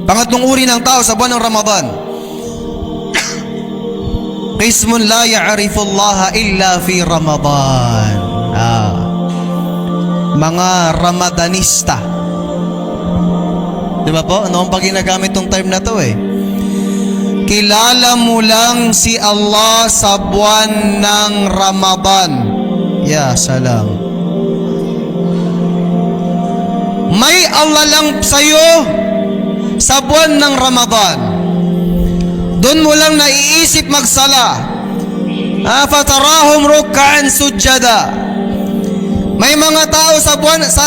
Pangatlong uri ng tao sa buwan ng Ramadan. Qismun la ya'rifu Allah illa fi Ramadan. Mga Ramadanista. Di ba po? Ano ang pag ginagamit tong term na to eh? Kilala mo lang si Allah sa buwan ng Ramadan. Ya salam. May Allah lang sa'yo sa buwan ng Ramadan. Doon mo lang naiisip magsala. Fatarahum ruk'an sujada. May mga tao sa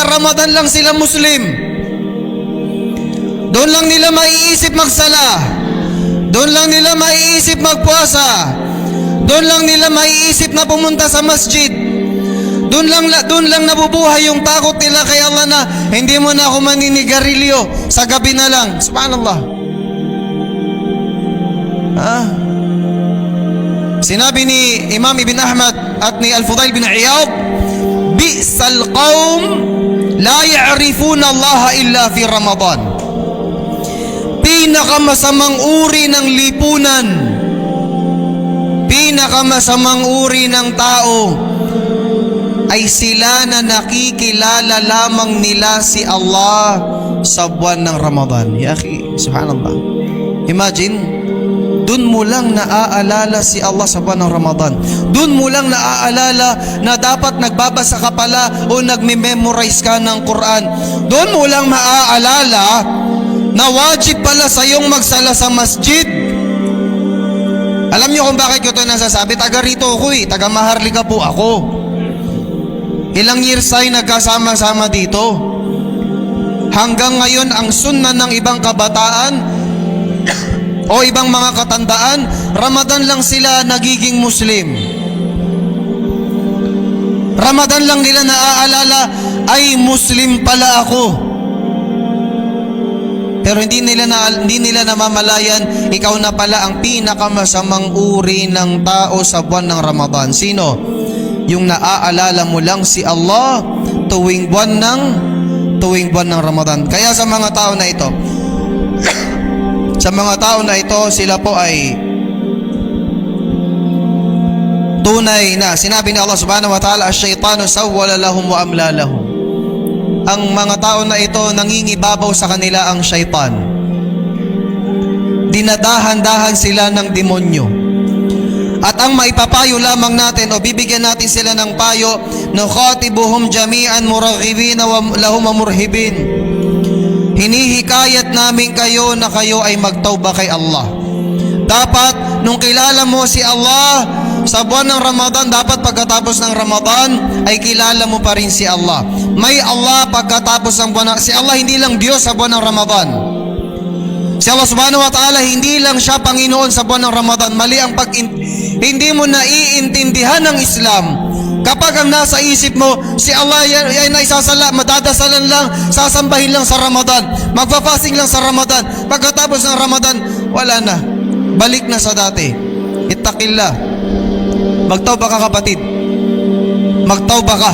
Ramadan lang sila Muslim. Doon lang nila maiisip magsala. Doon lang nila maiisip magpuasa. Doon lang nila maiisip na pumunta sa masjid. Doon lang nabubuhay yung takot nila kay Allah na hindi mo na ako maninigarilyo sa gabi na lang. Subhanallah. Sinabi ni Imam Ibn Ahmad at ni Al-Fudail bin Iyad, bi'sal qawm la ya'rifuna Allah illa fi Ramadan. Pinakamasamang uri ng lipunan, pinakamasamang uri ng tao ay sila na nakikilala lamang nila si Allah sa buwan ng Ramadan. Ya akhi, subhanallah. Imagine, dun mo lang naaalala si Allah sa buwan ng Ramadan. Dun mo lang naaalala na dapat nagbabasa ka pala o nagme-memorize ka ng Quran. Dun mo lang maaalala na wajib pala sa iyong magsala sa masjid. Alam niyo kung bakit ko ito nasasabi? Taga rito ako eh. Taga Maharlika po ako. Ilang years tayo nagkasama-sama dito. Hanggang ngayon, ang sunna ng ibang kabataan o ibang mga katandaan, Ramadan lang sila nagiging Muslim. Ramadan lang nila naaalala, ay Muslim pala ako. Pero hindi nila namamalayan, ikaw na pala ang pinakamasamang uri ng tao sa buwan ng Ramadan. Sino? Yung naaalala mo lang si Allah tuwing buwan ng Ramadan. Kaya sa mga tao na ito, sila po ay tunay na, sinabi ni Allah subhanahu wa ta'ala, ash-shaytanu sawwala lahum wa amla lahum. Ang mga tao na ito, nangingibabaw sa kanila ang syaitan. Dinadahan-dahan sila ng demonyo. At ang maipapayo lamang natin o bibigyan natin sila ng payo, nukhatibuhum jami'an muraghibin wa lahum murhibin. Hinihikayat namin kayo na kayo ay magtauba kay Allah. Dapat nung kilala mo si Allah sa buwan ng Ramadan, dapat pagkatapos ng Ramadan ay kilala mo pa rin si Allah. May Allah pagkatapos ng buwan. Si Allah hindi lang Diyos sa buwan ng Ramadan. Si Allah subhanahu wa ta'ala hindi lang siya Panginoon sa buwan ng Ramadan. Mali ang hindi mo naiintindihan ng Islam kapag ang nasa isip mo si Allah ay naisasala, madadasalan lang, sasambahin lang sa Ramadan, magpapasing lang sa Ramadan. Pagkatapos ng Ramadan, wala na, balik na sa dati. Ittaqillah. Magtauba ka kapatid. Magtauba ka.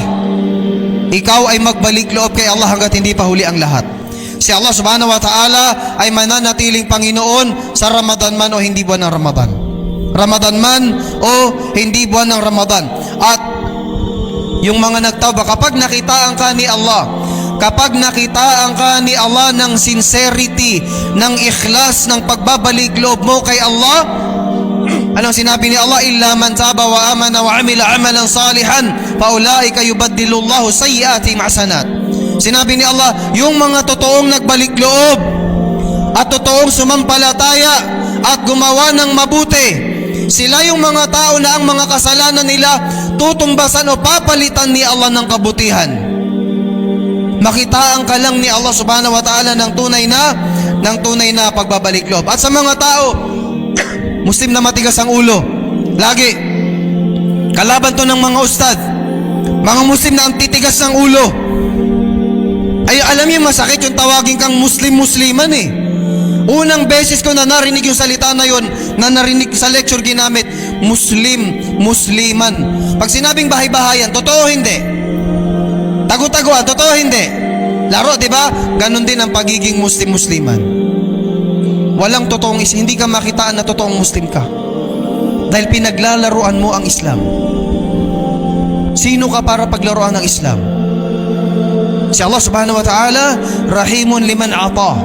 Ikaw ay magbalik loob kay Allah hanggat hindi pa huli ang lahat. Si Allah subhanahu wa ta'ala ay mananatiling Panginoon sa Ramadan man o hindi buwan ng Ramadan. Ramadan man o hindi buwan ng Ramadan. At yung mga nagtauba, kapag nakitaan ka ni Allah, kapag nakitaan ka ni Allah ng sincerity, ng ikhlas, ng pagbabalik loob mo kay Allah, anong sinabi ni Allah? Illa man taba wa amana wa amila amalan salihan faulaika yubaddilullahu sayyiatihim hasanat. Sinabi ni Allah, yung mga totoong nagbalik loob at totoong sumampalataya at gumawa ng mabuti, sila yung mga tao na ang mga kasalanan nila tutumbasan o papalitan ni Allah ng kabutihan. Makitaan ka lang ni Allah subhanahu wa ta'ala ng tunay na pagbabalik loob. At sa mga tao Muslim na matigas ang ulo, lagi kalaban to ng mga ustad, mga Muslim na ang titigas ng ulo. Ay alam niyo, masakit yung tawagin kang Muslim-Musliman eh. Unang beses ko na narinig yung salita na yun, na narinig sa lecture ginamit, Muslim-Musliman. Pag sinabing bahay-bahayan, totoo hindi? Tagu-taguan, totoo hindi? Laro, di ba? Ganon din ang pagiging Muslim-Musliman. Walang totoong Islam. Hindi ka makitaan na totoong Muslim ka. Dahil pinaglalaruan mo ang Islam. Sino ka para paglaruan ng Islam? Si Allah subhanahu wa ta'ala, rahimun liman ata.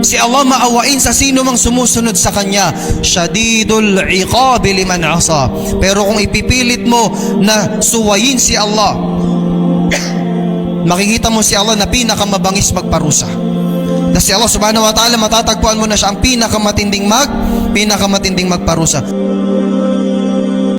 Si Allah maawain sa sino mang sumusunod sa Kanya. Shadidul iqabi liman asa. Pero kung ipipilit mo na suwayin si Allah, makikita mo si Allah na pinakamabangis magparusa. Na si Allah subhanahu wa ta'ala, matatagpuan mo na siya ang pinakamatinding magparusa.